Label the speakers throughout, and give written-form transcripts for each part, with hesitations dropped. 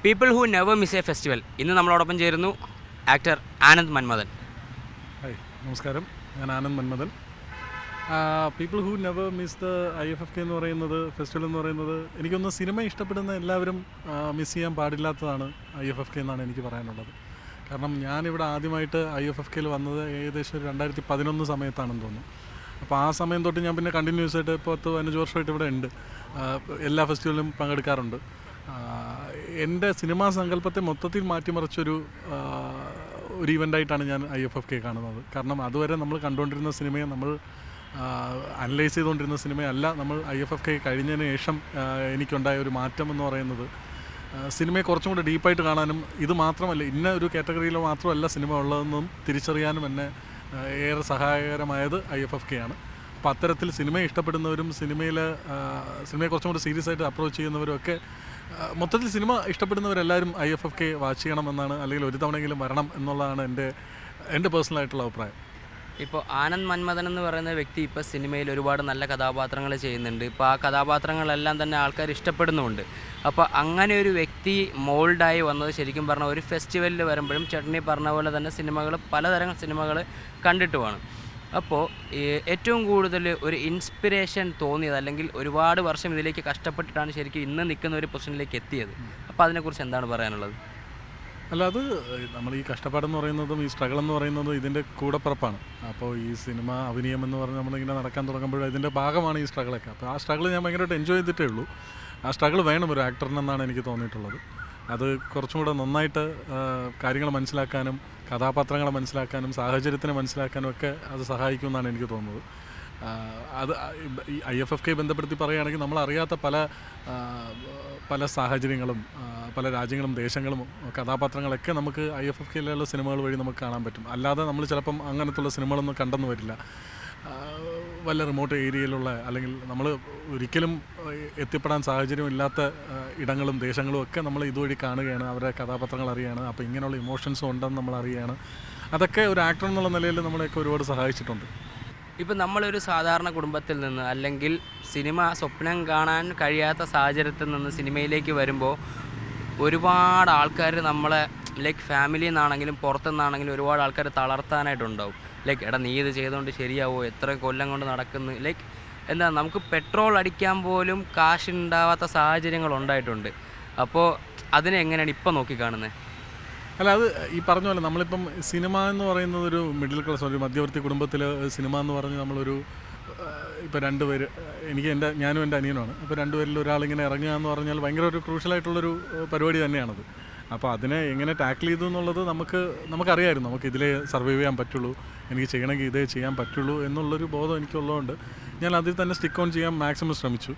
Speaker 1: People who never miss A festival. ഇന്ന് നമ്മളോടൊപ്പം ചേരുന്നു ആക്ടർ ആനന്ദ് മന്മഥൻ.
Speaker 2: ഹായ്, നമസ്കാരം. ഞാൻ Anand Manmadhan. People who never miss the IFFK എന്ന് പറയുന്നത്, ഫെസ്റ്റിവൽ എന്ന് പറയുന്നത്, എനിക്കൊന്ന് സിനിമ ഇഷ്ടപ്പെടുന്ന എല്ലാവരും മിസ് ചെയ്യാൻ പാടില്ലാത്തതാണ് IFFK എന്നാണ് എനിക്ക് പറയാനുള്ളത്. കാരണം ഞാനിവിടെ ആദ്യമായിട്ട് IFFKയിൽ വന്നത് ഏകദേശം 2011 സമയത്താണെന്ന് തോന്നുന്നു. അപ്പോൾ ആ സമയം തൊട്ട് ഞാൻ പിന്നെ കണ്ടിന്യൂസ് ആയിട്ട് 10-15 വർഷമായിട്ട് ഇവിടെ ഉണ്ട്. എല്ലാ ഫെസ്റ്റിവലിലും പങ്കെടുക്കാറുണ്ട്. എൻ്റെ സിനിമാ സങ്കല്പത്തെ മൊത്തത്തിൽ മാറ്റിമറിച്ചൊരു ഇവൻ്റായിട്ടാണ് ഞാൻ IFFK കാണുന്നത്. കാരണം അതുവരെ നമ്മൾ കണ്ടുകൊണ്ടിരുന്ന സിനിമയെ, നമ്മൾ അനലൈസ് ചെയ്തുകൊണ്ടിരുന്ന സിനിമയല്ല നമ്മൾ IFFK കഴിഞ്ഞതിന് ശേഷം എനിക്കുണ്ടായ ഒരു മാറ്റം എന്ന് പറയുന്നത്, സിനിമയെ കുറച്ചും കൂടെ ഡീപ്പായിട്ട് കാണാനും, ഇത് മാത്രമല്ല ഇന്ന ഒരു കാറ്റഗറിയിൽ മാത്രമല്ല സിനിമ ഉള്ളതെന്നും തിരിച്ചറിയാനും എന്നെ ഏറെ സഹായകരമായത് IFFK ആണ്. അപ്പോൾ അത്തരത്തിൽ സിനിമയെ ഇഷ്ടപ്പെടുന്നവരും സിനിമയെ കുറച്ചും കൂടെ സീരിയസ് ആയിട്ട് അപ്രോച്ച് ചെയ്യുന്നവരും ഒക്കെ, മൊത്തത്തിൽ സിനിമ ഇഷ്ടപ്പെടുന്നവരെല്ലാവരും IFFK വാച്ച് ചെയ്യണമെന്നാണ്, അല്ലെങ്കിൽ ഒരു തവണയെങ്കിലും വരണം എന്നുള്ളതാണ് എൻ്റെ പേഴ്സണലായിട്ടുള്ള അഭിപ്രായം.
Speaker 1: ഇപ്പോൾ ആനന്ദ് മന്മഥൻ എന്ന് പറയുന്ന വ്യക്തി ഇപ്പോൾ സിനിമയിൽ ഒരുപാട് നല്ല കഥാപാത്രങ്ങൾ ചെയ്യുന്നുണ്ട്. ഇപ്പോൾ ആ കഥാപാത്രങ്ങളെല്ലാം തന്നെ ആൾക്കാർ ഇഷ്ടപ്പെടുന്നുമുണ്ട്. അപ്പോൾ അങ്ങനെ ഒരു വ്യക്തി മോൾഡായി വന്നത് ശരിക്കും പറഞ്ഞാൽ ഒരു ഫെസ്റ്റിവലിൽ വരുമ്പോഴും ചട്നി പറഞ്ഞ പോലെ തന്നെ പലതരം സിനിമകൾ കണ്ടിട്ട് വേണം. അപ്പോൾ ഏറ്റവും കൂടുതൽ ഒരു ഇൻസ്പിറേഷൻ തോന്നിയത്, അല്ലെങ്കിൽ ഒരുപാട് വർഷം ഇതിലേക്ക് കഷ്ടപ്പെട്ടിട്ടാണ് ശരിക്കും ഇന്ന് നിൽക്കുന്ന ഒരു പൊസിഷനിലേക്ക് എത്തിയത്. അപ്പോൾ അതിനെക്കുറിച്ച് എന്താണ് പറയാനുള്ളത്?
Speaker 2: അല്ല, അത് നമ്മൾ ഈ കഷ്ടപ്പാടെന്ന് പറയുന്നതും ഈ സ്ട്രഗിൾ എന്ന് പറയുന്നതും ഇതിൻ്റെ കൂടെപ്പിറപ്പാണ്. അപ്പോൾ ഈ സിനിമ അഭിനയം എന്ന് പറഞ്ഞ് നമ്മളിങ്ങനെ നടക്കാൻ തുടങ്ങുമ്പോഴും ഇതിൻ്റെ ഭാഗമാണ് ഈ സ്ട്രഗിളൊക്കെ. അപ്പോൾ ആ സ്ട്രഗിൾ ഞാൻ ഭയങ്കരമായിട്ട് എൻജോയ് ചെയ്തിട്ടേ ഉള്ളൂ. ആ സ്ട്രഗിൾ വേണം ഒരു ആക്ടറിനെന്നാണ് എനിക്ക് തോന്നിയിട്ടുള്ളത്. അത് കുറച്ചും കൂടെ നന്നായിട്ട് കാര്യങ്ങൾ മനസ്സിലാക്കാനും, കഥാപാത്രങ്ങളെ മനസ്സിലാക്കാനും, സാഹചര്യത്തിനെ മനസ്സിലാക്കാനും ഒക്കെ അത് സഹായിക്കുമെന്നാണ് എനിക്ക് തോന്നുന്നത്. അത് ഈ IFFK ബന്ധപ്പെടുത്തി പറയുകയാണെങ്കിൽ നമ്മളറിയാത്ത പല സാഹചര്യങ്ങളും, പല രാജ്യങ്ങളും ദേശങ്ങളും കഥാപാത്രങ്ങളൊക്കെ നമുക്ക് IFFKയിലുള്ള സിനിമകൾ വഴി നമുക്ക് കാണാൻ പറ്റും. അല്ലാതെ നമ്മൾ ചിലപ്പം അങ്ങനത്തുള്ള സിനിമകളൊന്നും കണ്ടെന്ന് വരില്ല. വല്ല റിമോട്ട് ഏരിയയിലുള്ള, അല്ലെങ്കിൽ നമ്മൾ ഒരിക്കലും എത്തിപ്പെടാൻ സാഹചര്യമില്ലാത്ത ഇടങ്ങളും ദേശങ്ങളും ഒക്കെ നമ്മൾ ഇതുവഴി കാണുകയാണ്, അവരുടെ കഥാപാത്രങ്ങൾ അറിയുകയാണ്. അപ്പോൾ ഇങ്ങനെയുള്ള ഇമോഷൻസും ഉണ്ടെന്ന് നമ്മൾ അറിയുകയാണ്. അതൊക്കെ ഒരു ആക്ടർ എന്നുള്ള നിലയിൽ നമ്മളെയൊക്കെ ഒരുപാട് സഹായിച്ചിട്ടുണ്ട്.
Speaker 1: ഇപ്പം നമ്മളൊരു സാധാരണ കുടുംബത്തിൽ നിന്ന്, അല്ലെങ്കിൽ സിനിമ സ്വപ്നം കാണാൻ കഴിയാത്ത സാഹചര്യത്തിൽ നിന്ന് സിനിമയിലേക്ക് വരുമ്പോൾ ഒരുപാട് ആൾക്കാർ നമ്മളെ, ലൈക്ക് ഫാമിലിയിൽ നിന്നാണെങ്കിലും പുറത്തുനിന്നാണെങ്കിലും ഒരുപാട് ആൾക്കാർ തളർത്താനായിട്ടുണ്ടാവും. ലൈക്ക് എടാ നീ ഇത് ചെയ്തുകൊണ്ട് ശരിയാവോ, എത്ര കൊല്ലം കൊണ്ട് നടക്കുന്നു, ലൈക്ക് എന്താ നമുക്ക് പെട്രോൾ അടിക്കാൻ പോലും കാശുണ്ടാവാത്ത സാഹചര്യങ്ങൾ ഉണ്ടായിട്ടുണ്ട്. അപ്പോൾ അതിനെ എങ്ങനെയാണ് ഇപ്പം നോക്കിക്കാണുന്നത്?
Speaker 2: അല്ല, അത് ഈ പറഞ്ഞ പോലെ നമ്മളിപ്പം സിനിമ എന്ന് പറയുന്നത് ഒരു മിഡിൽ ക്ലാസ്, ഒരു മധ്യവർത്തി കുടുംബത്തിൽ സിനിമ എന്ന് പറഞ്ഞ് നമ്മളൊരു ഇപ്പോൾ 2 പേര്, ഞാനും എൻ്റെ അനിയനുമാണ്. അപ്പോൾ 2 പേരിൽ ഒരാളിങ്ങനെ ഇറങ്ങുക എന്ന് പറഞ്ഞാൽ ഭയങ്കര ഒരു ക്രൂഷ്യലായിട്ടുള്ളൊരു പരിപാടി തന്നെയാണത്. അപ്പോൾ അതിനെ എങ്ങനെ ടാക്കിൾ ചെയ്തു എന്നുള്ളത് നമുക്കറിയായിരുന്നു. നമുക്ക് ഇതിലേ സർവൈവ് ചെയ്യാൻ പറ്റുള്ളൂ, എനിക്ക് ചെയ്യണമെങ്കിൽ ഇതേ ചെയ്യാൻ പറ്റുള്ളൂ എന്നുള്ളൊരു ബോധം എനിക്കുള്ളതുകൊണ്ട് ഞാൻ അതിൽ തന്നെ സ്റ്റിക്ക് ഓൺ ചെയ്യാൻ മാക്സിമം ശ്രമിച്ചു.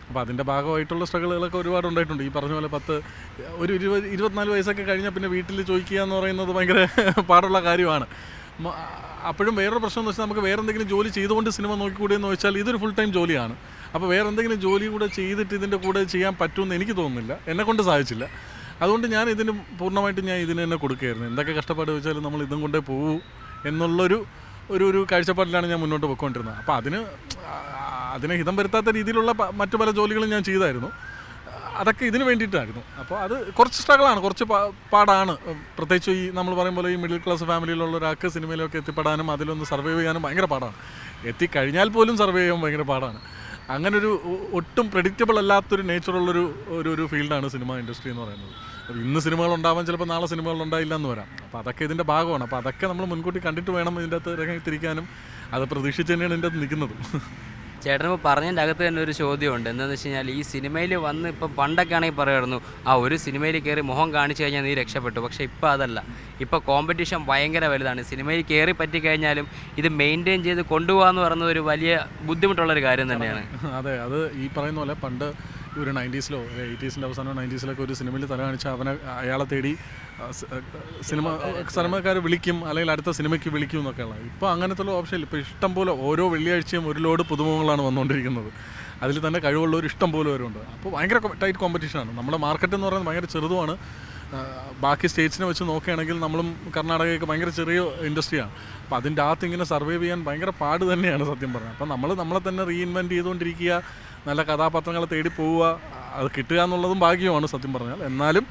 Speaker 2: അപ്പോൾ അതിൻ്റെ ഭാഗമായിട്ടുള്ള സ്ട്രഗിളുകളൊക്കെ ഒരുപാട് ഉണ്ടായിട്ടുണ്ട്. ഈ പറഞ്ഞ പോലെ 24 വയസ്സൊക്കെ കഴിഞ്ഞാൽ പിന്നെ വീട്ടിൽ ചോദിക്കുക എന്ന് പറയുന്നത് ഭയങ്കര പാടുള്ള കാര്യമാണ്. അപ്പോഴും വേറൊരു പ്രശ്നം എന്ന് വെച്ചാൽ, നമുക്ക് വേറെ എന്തെങ്കിലും ജോലി ചെയ്തുകൊണ്ട് സിനിമ നോക്കിക്കൂടെ എന്ന് വെച്ചാൽ ഇതൊരു ഫുൾ ടൈം ജോലിയാണ്. അപ്പോൾ വേറെ എന്തെങ്കിലും ജോലി കൂടെ ചെയ്തിട്ട് ഇതിൻ്റെ കൂടെ ചെയ്യാൻ പറ്റുമെന്ന് എനിക്ക് തോന്നുന്നില്ല, എന്നെക്കൊണ്ട് സാധിച്ചില്ല. അതുകൊണ്ട് ഞാൻ ഇതിന് തന്നെ കൊടുക്കുകയായിരുന്നു. എന്തൊക്കെ കഷ്ടപ്പാട് വെച്ചാലും നമ്മൾ ഇതും കൊണ്ടേ പോകൂ എന്നുള്ളൊരു കാഴ്ചപ്പാടിലാണ് ഞാൻ മുന്നോട്ട് പോയിക്കൊണ്ടിരുന്നത്. അപ്പോൾ അതിനെ ഹിതം വരുത്താത്ത രീതിയിലുള്ള മറ്റു പല ജോലികളും ഞാൻ ചെയ്തായിരുന്നു. അതൊക്കെ ഇതിന് വേണ്ടിയിട്ടായിരുന്നു. അപ്പോൾ അത് കുറച്ച് സ്ട്രഗിളാണ്, കുറച്ച് പാടാണ്. പ്രത്യേകിച്ച് ഈ നമ്മൾ പറയും പോലെ ഈ മിഡിൽ ക്ലാസ് ഫാമിലിയിലുള്ള ഒരാൾക്ക് സിനിമയിലൊക്കെ എത്തിപ്പെടാനും അതിലൊന്ന് സർവൈവ് ചെയ്യാനും ഭയങ്കര പാടാണ്. എത്തിക്കഴിഞ്ഞാൽ പോലും സർവൈവ് ചെയ്യാൻ ഭയങ്കര പാടാണ്. അങ്ങനൊരു ഒട്ടും പ്രെഡിക്റ്റബിൾ അല്ലാത്തൊരു നേച്ചറുള്ളൊരു ഫീൽഡാണ് സിനിമ ഇൻഡസ്ട്രി എന്ന് പറയുന്നത്. ഇന്ന് സിനിമകളുണ്ടാവാൻ ചിലപ്പോൾ നാളെ സിനിമകളുണ്ടായില്ല എന്ന് വരാം. അപ്പോൾ അതൊക്കെ ഇതിൻ്റെ ഭാഗമാണ്. അപ്പോൾ അതൊക്കെ നമ്മൾ മുൻകൂട്ടി കണ്ടിട്ട് വേണം ഇതിൻ്റെ അകത്ത് ഇറങ്ങിത്തിരിക്കാനും. അത് പ്രതീക്ഷിച്ച് തന്നെയാണ് ഇതിൻ്റെ അകത്ത് നിൽക്കുന്നത്.
Speaker 1: ചേട്ടനിപ്പോൾ പറഞ്ഞതിൻ്റെ അകത്ത് തന്നെ ഒരു ചോദ്യമുണ്ട്. എന്താണെന്ന് വെച്ച് കഴിഞ്ഞാൽ, ഈ സിനിമയിൽ വന്ന് ഇപ്പം പണ്ടൊക്കെ ആണെങ്കിൽ പറയുമായിരുന്നു, ഒരു സിനിമയിൽ കയറി മുഖം കാണിച്ചു കഴിഞ്ഞാൽ നീ രക്ഷപ്പെട്ടു. പക്ഷേ ഇപ്പോൾ അതല്ല. ഇപ്പോൾ കോമ്പറ്റീഷൻ ഭയങ്കര വലുതാണ്. സിനിമയിൽ കയറി പറ്റിക്കഴിഞ്ഞാലും ഇത് മെയിൻറ്റെയിൻ ചെയ്ത് കൊണ്ടുപോകാമെന്ന് പറയുന്നത് ഒരു വലിയ ബുദ്ധിമുട്ടുള്ളൊരു കാര്യം തന്നെയാണ്.
Speaker 2: അതെ, അത് ഈ പറയുന്ന പോലെ പണ്ട് ഒരു 90s-ലോ 80s-ൻ്റെ അവസാനം 90s-ലൊക്കെ ഒരു സിനിമയിൽ തല കാണിച്ചാൽ അയാളെ തേടി സിനിമക്കാർ വിളിക്കും, അല്ലെങ്കിൽ അടുത്ത സിനിമയ്ക്ക് വിളിക്കും എന്നൊക്കെയുള്ള. ഇപ്പോൾ അങ്ങനത്തെ ഓപ്ഷൻ ഇല്ല. ഇപ്പോൾ ഇഷ്ടം പോലെ ഓരോ വെള്ളിയാഴ്ചയും ഒരു ലോഡ് പുതുമുഖങ്ങളാണ് വന്നുകൊണ്ടിരിക്കുന്നത്. അതിൽ തന്നെ കഴിവുള്ളവർ ഇഷ്ടം പോലെ വരുന്നുണ്ട്. അപ്പോൾ ഭയങ്കര ടൈറ്റ് കോമ്പറ്റീഷനാണ്. നമ്മുടെ മാർക്കറ്റ് എന്ന് പറയുന്നത് ഭയങ്കര ചെറുതുമാണ്. ബാക്കി സ്റ്റേറ്റ്സിനെ വെച്ച് നോക്കുകയാണെങ്കിൽ നമ്മളും കർണാടകയൊക്കെ ഭയങ്കര ചെറിയ ഇൻഡസ്ട്രിയാണ്. അപ്പോൾ അതിൻ്റെ അകത്ത് ഇങ്ങനെ സർവൈവ് ചെയ്യാൻ ഭയങ്കര പാട് തന്നെയാണ് സത്യം പറഞ്ഞാൽ. അപ്പോൾ നമ്മളെ തന്നെ റീഇൻവെൻറ്റ് ചെയ്തുകൊണ്ടിരിക്കുക, നല്ല കഥാപാത്രങ്ങളെ തേടി പോവുക, അത് കിട്ടുക എന്നുള്ളതും ഭാഗ്യമാണ് സത്യം പറഞ്ഞാൽ. എന്നാലും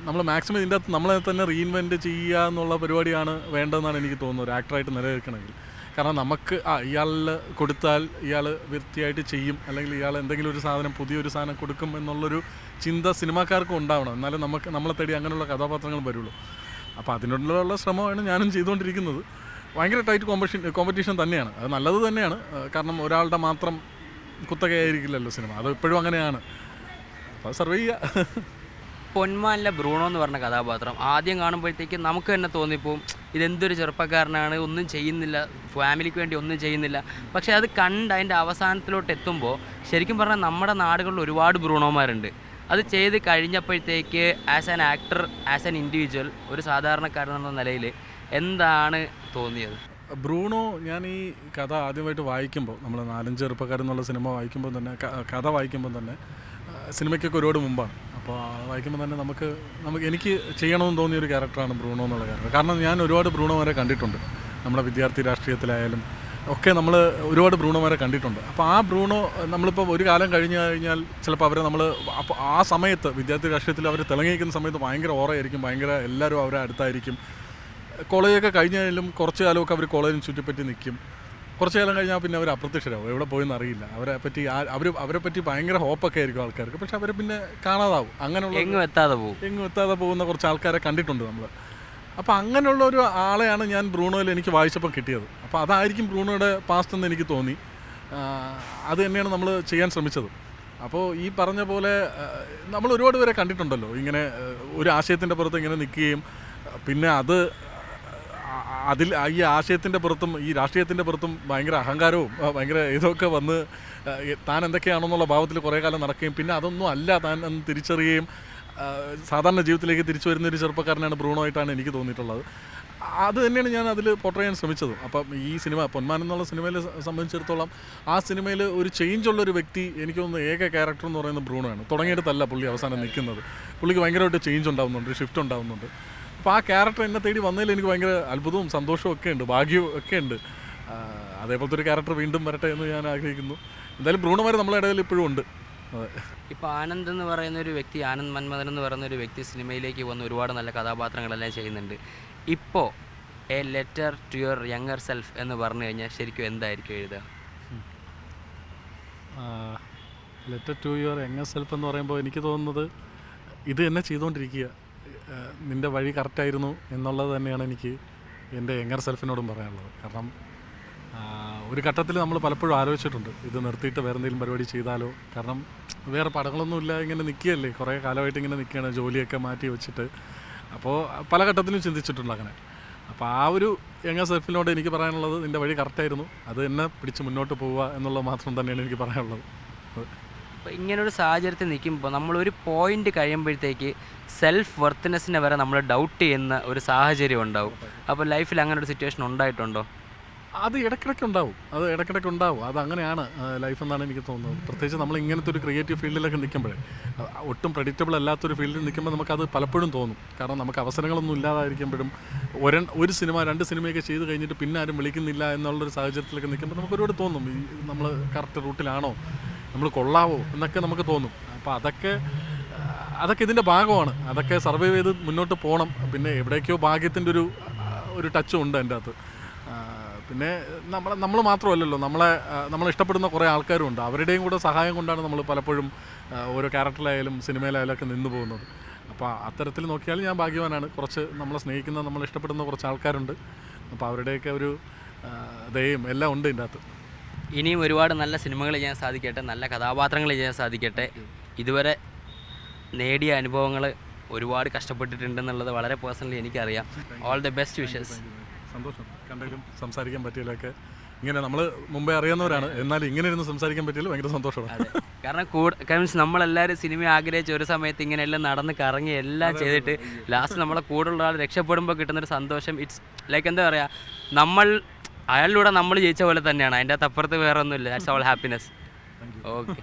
Speaker 2: നമ്മൾ മാക്സിമം ഇതിൻ്റെ അകത്ത് നമ്മളെ തന്നെ റീഇൻവെൻറ്റ് ചെയ്യുക എന്നുള്ള പരിപാടിയാണ് വേണ്ടതെന്നാണ് എനിക്ക് തോന്നുന്നത് ഒരു ആക്ടറായിട്ട് നിലനിൽക്കണമെങ്കിൽ. കാരണം നമുക്ക് ഇയാളിൽ കൊടുത്താൽ ഇയാൾ വൃത്തിയായിട്ട് ചെയ്യും, അല്ലെങ്കിൽ ഇയാൾ എന്തെങ്കിലും ഒരു സാധനം പുതിയൊരു സാധനം കൊടുക്കും എന്നുള്ളൊരു ചിന്ത സിനിമാക്കാർക്കും ഉണ്ടാവണം. എന്നാലും നമ്മളെ തേടി അങ്ങനെയുള്ള കഥാപാത്രങ്ങൾ വരുള്ളൂ. അപ്പോൾ അതിനുള്ള ശ്രമമാണ് ഞാനും ചെയ്തുകൊണ്ടിരിക്കുന്നത്. ഭയങ്കര ടൈറ്റ് കോമ്പറ്റീഷൻ തന്നെയാണ്. അത് നല്ലത് തന്നെയാണ്. കാരണം ഒരാളുടെ മാത്രം കുത്തകയായിരിക്കില്ലല്ലോ സിനിമ, അത് ഇപ്പോഴും അങ്ങനെയാണ്. അപ്പോൾ സർവൈവ് ചെയ്യുക.
Speaker 1: പൊന്മാനിലെ ബ്രൂണോ എന്ന് പറഞ്ഞ കഥാപാത്രം ആദ്യം കാണുമ്പോഴത്തേക്ക് നമുക്ക് തന്നെ തോന്നിപ്പോവും ഇതെന്തൊരു ചെറുപ്പക്കാരനാണ്, ഒന്നും ചെയ്യുന്നില്ല, ഫാമിലിക്ക് വേണ്ടി ഒന്നും ചെയ്യുന്നില്ല. പക്ഷേ അത് കണ്ട് അതിൻ്റെ അവസാനത്തിലോട്ട് എത്തുമ്പോൾ ശരിക്കും പറഞ്ഞാൽ നമ്മുടെ നാടുകളിൽ ഒരുപാട് ബ്രൂണോമാരുണ്ട്. അത് ചെയ്ത് കഴിഞ്ഞപ്പോഴത്തേക്ക് as an actor, as an individual, ഒരു സാധാരണക്കാരൻ എന്ന നിലയിൽ എന്താണ് തോന്നിയത്?
Speaker 2: ബ്രൂണോ, ഞാൻ ഈ കഥ ആദ്യമായിട്ട് വായിക്കുമ്പോൾ, നമ്മൾ 4-5 ചെറുപ്പക്കാരെന്നുള്ള സിനിമ വായിക്കുമ്പോൾ തന്നെ, കഥ വായിക്കുമ്പോൾ തന്നെ സിനിമയ്ക്കൊക്കെ ഒരുപാട് മുമ്പാണ്. അപ്പോൾ വായിക്കുമ്പോൾ തന്നെ എനിക്ക് ചെയ്യണമെന്ന് തോന്നിയ ഒരു ക്യാരക്ടറാണ് ബ്രൂണോ എന്നുള്ള ക്യാരക്ടർ. കാരണം ഞാൻ ഒരുപാട് ബ്രൂണോമാരെ കണ്ടിട്ടുണ്ട്. നമ്മുടെ വിദ്യാർത്ഥി രാഷ്ട്രീയത്തിലായാലും ഒക്കെ നമ്മൾ ഒരുപാട് ബ്രൂണോമാരെ കണ്ടിട്ടുണ്ട്. അപ്പോൾ ആ ബ്രൂണോ നമ്മളിപ്പോൾ ഒരു കാലം കഴിഞ്ഞ് കഴിഞ്ഞാൽ ചിലപ്പോൾ അവരെ അപ്പോൾ ആ സമയത്ത് വിദ്യാർത്ഥി രാഷ്ട്രീയത്തിൽ അവർ തിളങ്ങിയിരിക്കുന്ന സമയത്ത് ഭയങ്കര ഓറയായിരിക്കും, ഭയങ്കര എല്ലാവരും അവരെ അടുത്തായിരിക്കും. കോളേജൊക്കെ കഴിഞ്ഞാലും കുറച്ച് കാലമൊക്കെ അവർ കോളേജിന് ചുറ്റിപ്പറ്റി നിൽക്കും. കുറച്ച് കാലം കഴിഞ്ഞാൽ പിന്നെ അവർ അപ്രത്യക്ഷരാകും, എവിടെ പോയെന്ന് അറിയില്ല. അവരെ പറ്റി ഭയങ്കര ഹോപ്പൊക്കെ ആയിരിക്കും ആൾക്കാർക്ക്, പക്ഷെ അവർ പിന്നെ കാണാതാവും. അങ്ങനെയുള്ള എങ്ങും എത്താതെ പോകുന്ന കുറച്ച് ആൾക്കാരെ കണ്ടിട്ടുണ്ട് നമ്മൾ. അപ്പോൾ അങ്ങനെയുള്ള ഒരു ആളെയാണ് ഞാൻ ബ്രൂണോയിൽ എനിക്ക് വായിച്ചപ്പോൾ കിട്ടിയത്. അപ്പോൾ അതായിരിക്കും ബ്രൂണോയുടെ പാസ്റ്റ് എന്ന് എനിക്ക് തോന്നി. അത് തന്നെയാണ് നമ്മൾ ചെയ്യാൻ ശ്രമിച്ചത്. അപ്പോൾ ഈ പറഞ്ഞ പോലെ നമ്മൾ ഒരുപാട് പേരെ കണ്ടിട്ടുണ്ടല്ലോ ഇങ്ങനെ ഒരു ആശയത്തിൻ്റെ പുറത്ത് ഇങ്ങനെ നിൽക്കുകയും പിന്നെ ഈ ആശയത്തിൻ്റെ പുറത്തും ഈ രാഷ്ട്രീയത്തിൻ്റെ പുറത്തും ഭയങ്കര അഹങ്കാരവും ഭയങ്കര ഇതൊക്കെ വന്ന് താൻ എന്തൊക്കെയാണെന്നുള്ള ഭാവത്തിൽ കുറേ കാലം നടക്കുകയും പിന്നെ അതൊന്നും അല്ല താൻ എന്ന് തിരിച്ചറിയുകയും സാധാരണ ജീവിതത്തിലേക്ക് തിരിച്ചു വരുന്നൊരു ചെറുപ്പക്കാരനാണ് ബ്രൂണോ ആയിട്ടാണ് എനിക്ക് തോന്നിയിട്ടുള്ളത്. അത് തന്നെയാണ് ഞാൻ അതിൽ പോർട്രേ ചെയ്യാൻ ശ്രമിച്ചത്. അപ്പം ഈ സിനിമ പൊന്മാൻ എന്നുള്ള സിനിമയെ സംബന്ധിച്ചിടത്തോളം ആ സിനിമയിൽ ഒരു ചേഞ്ചുള്ളൊരു വ്യക്തി എനിക്ക് തോന്നുന്നു ഏക ക്യാരക്ടർ എന്ന് പറയുന്നത് ബ്രൂണോ ആണ്. തുടങ്ങിയിട്ടല്ല പുള്ളി അവസാനം നിൽക്കുന്നത്. പുള്ളിക്ക് ഭയങ്കരമായിട്ട് ചേഞ്ച് ഉണ്ടാകുന്നുണ്ട്, ഷിഫ്റ്റ് ഉണ്ടാകുന്നുണ്ട്. അപ്പോൾ ആ ക്യാരക്ടർ എന്നെ തേടി വന്നതിൽ എനിക്ക് ഭയങ്കര അത്ഭുതവും സന്തോഷവും ഒക്കെ ഉണ്ട്, ഭാഗ്യവും ഒക്കെ ഉണ്ട്. അതേപോലത്തെ ഒരു ക്യാരക്ടർ വീണ്ടും വരട്ടെ എന്ന് ഞാൻ ആഗ്രഹിക്കുന്നു. എന്തായാലും ബ്രൂണോമാർ നമ്മുടെ ഇടയിൽ ഇപ്പോഴും ഉണ്ട്. അതെ.
Speaker 1: ഇപ്പോൾ ആനന്ദ് എന്ന് പറയുന്ന ഒരു വ്യക്തി, ആനന്ദ് മന്മഥൻ എന്ന് പറയുന്ന ഒരു വ്യക്തി സിനിമയിലേക്ക് വന്ന് ഒരുപാട് നല്ല കഥാപാത്രങ്ങളെല്ലാം ചെയ്യുന്നുണ്ട്. ഇപ്പോൾ a letter to your younger self എന്ന് പറഞ്ഞു കഴിഞ്ഞാൽ ശരിക്കും എന്തായിരിക്കും എഴുതുക?
Speaker 2: Letter to your younger self എന്ന് പറയുമ്പോൾ എനിക്ക് തോന്നുന്നത് ഇത് തന്നെ ചെയ്തുകൊണ്ടിരിക്കുക, നിൻ്റെ വഴി കറക്റ്റായിരുന്നു എന്നുള്ളത് തന്നെയാണ് എനിക്ക് എൻ്റെ യങ്ങർ സെൽഫിനോടും പറയാനുള്ളത്. കാരണം ഒരു ഘട്ടത്തിൽ നമ്മൾ പലപ്പോഴും ആലോചിച്ചിട്ടുണ്ട് ഇത് നിർത്തിയിട്ട് വേറെ എന്തെങ്കിലും പരിപാടി ചെയ്താലോ. കാരണം വേറെ പടങ്ങളൊന്നുമില്ല, ഇങ്ങനെ നിൽക്കുകയല്ലേ, കുറേ കാലമായിട്ട് ഇങ്ങനെ നിൽക്കുകയാണ്, ജോലിയൊക്കെ മാറ്റി വെച്ചിട്ട്. അപ്പോൾ പല ഘട്ടത്തിലും ചിന്തിച്ചിട്ടുണ്ട് അങ്ങനെ. അപ്പോൾ ആ ഒരു യങ്ങർ സെൽഫിനോട് എനിക്ക് പറയാനുള്ളത് നിൻ്റെ വഴി കറക്റ്റായിരുന്നു, അത് തന്നെ പിടിച്ച് മുന്നോട്ട് പോവുക എന്നുള്ളത് മാത്രം തന്നെയാണ് എനിക്ക് പറയാനുള്ളത്.
Speaker 1: അപ്പോൾ ഇങ്ങനൊരു സാഹചര്യത്തിൽ നിൽക്കുമ്പോൾ നമ്മളൊരു പോയിൻ്റ് കഴിയുമ്പോഴത്തേക്ക് സെൽഫ് വർത്തിനെസ്സിനെ വരെ നമ്മൾ ഡൗട്ട് ചെയ്യുന്ന ഒരു സാഹചര്യം ഉണ്ടാവും. അപ്പോൾ ലൈഫിൽ അങ്ങനെ ഒരു സിറ്റുവേഷൻ ഉണ്ടായിട്ടുണ്ടോ?
Speaker 2: അത് ഇടയ്ക്കിടയ്ക്ക് ഉണ്ടാവും. അത് അങ്ങനെയാണ് ലൈഫ് എന്നാണ് എനിക്ക് തോന്നുന്നത്. പ്രത്യേകിച്ച് നമ്മൾ ഇങ്ങനത്തെ ഒരു ക്രിയേറ്റീവ് ഫീൽഡിലൊക്കെ നിൽക്കുമ്പോഴേ, ഒട്ടും പ്രഡിക്റ്റബിൾ അല്ലാത്തൊരു ഫീൽഡിൽ നിൽക്കുമ്പോൾ നമുക്കത് പലപ്പോഴും തോന്നും. കാരണം നമുക്ക് അവസരങ്ങളൊന്നും ഇല്ലാതായിരിക്കുമ്പോഴും ഒരു സിനിമ 2 സിനിമയൊക്കെ ചെയ്ത് കഴിഞ്ഞിട്ട് പിന്നെ ആരും വിളിക്കുന്നില്ല എന്നുള്ളൊരു സാഹചര്യത്തിലൊക്കെ നിൽക്കുമ്പോൾ നമുക്ക് ഒരുപാട് തോന്നും, നമ്മൾ കറക്റ്റ് റൂട്ടിലാണോ, നമ്മൾ കൊള്ളാവോ എന്നൊക്കെ നമുക്ക് തോന്നും. അപ്പോൾ അതൊക്കെ ഇതിൻ്റെ ഭാഗമാണ്. അതൊക്കെ സർവൈവ് ചെയ്ത് മുന്നോട്ട് പോകണം. പിന്നെ എവിടേക്കോ ഭാഗ്യത്തിൻ്റെ ഒരു ടച്ചും ഉണ്ട് എൻ്റെ അകത്ത്. പിന്നെ നമ്മൾ മാത്രമല്ലല്ലോ, നമ്മളെ ഇഷ്ടപ്പെടുന്ന കുറേ ആൾക്കാരും ഉണ്ട്. അവരുടെയും കൂടെ സഹായം കൊണ്ടാണ് നമ്മൾ പലപ്പോഴും ഓരോ ക്യാരക്ടറിലായാലും സിനിമയിലായാലും ഒക്കെ നിന്ന് പോകുന്നത്. അപ്പോൾ അത്തരത്തിൽ നോക്കിയാൽ ഞാൻ ഭാഗ്യവാനാണ്. കുറച്ച് നമ്മളെ സ്നേഹിക്കുന്ന, നമ്മളെ ഇഷ്ടപ്പെടുന്ന കുറച്ച് ആൾക്കാരുണ്ട്. അപ്പോൾ അവരുടെയൊക്കെ ഒരു ദയയും എല്ലാം ഉണ്ട് ഇതിൻ്റെ അകത്ത്.
Speaker 1: ഇനിയും ഒരുപാട് നല്ല സിനിമകൾ ചെയ്യാൻ സാധിക്കട്ടെ, നല്ല കഥാപാത്രങ്ങൾ ചെയ്യാൻ സാധിക്കട്ടെ. ഇതുവരെ നേടിയ അനുഭവങ്ങൾ ഒരുപാട് കഷ്ടപ്പെട്ടിട്ടുണ്ടെന്നുള്ളത് വളരെ പേഴ്സണലി എനിക്കറിയാം. All the best wishes.
Speaker 2: സന്തോഷം കണ്ടെങ്കിലും സംസാരിക്കാൻ പറ്റിയില്ലൊക്കെ. ഇങ്ങനെ നമ്മൾ മുമ്പേ അറിയാവുന്നവരാണ്, എന്നാലും ഇങ്ങനെ ഇരുന്ന് സംസാരിക്കാൻ പറ്റിയാൽ ഭയങ്കര സന്തോഷമാണ്.
Speaker 1: കാരണം നമ്മളെല്ലാവരും സിനിമ ആഗ്രഹിച്ച് ഒരു സമയത്ത് ഇങ്ങനെ എല്ലാം നടന്ന് കറങ്ങി എല്ലാം ചെയ്തിട്ട് ലാസ്റ്റ് നമ്മളെ കൂടെയുള്ള ആൾ രക്ഷപ്പെടുമ്പോൾ കിട്ടുന്നൊരു സന്തോഷം, ഇറ്റ്സ് ലൈക്ക് എന്താ പറയുക, അയാളിലൂടെ നമ്മൾ ജയിച്ച പോലെ തന്നെയാണ്. അതിൻ്റെ അകത്ത് അപ്പുറത്ത് വേറെ ഒന്നുമില്ല. That's all happiness. ഓക്കെ.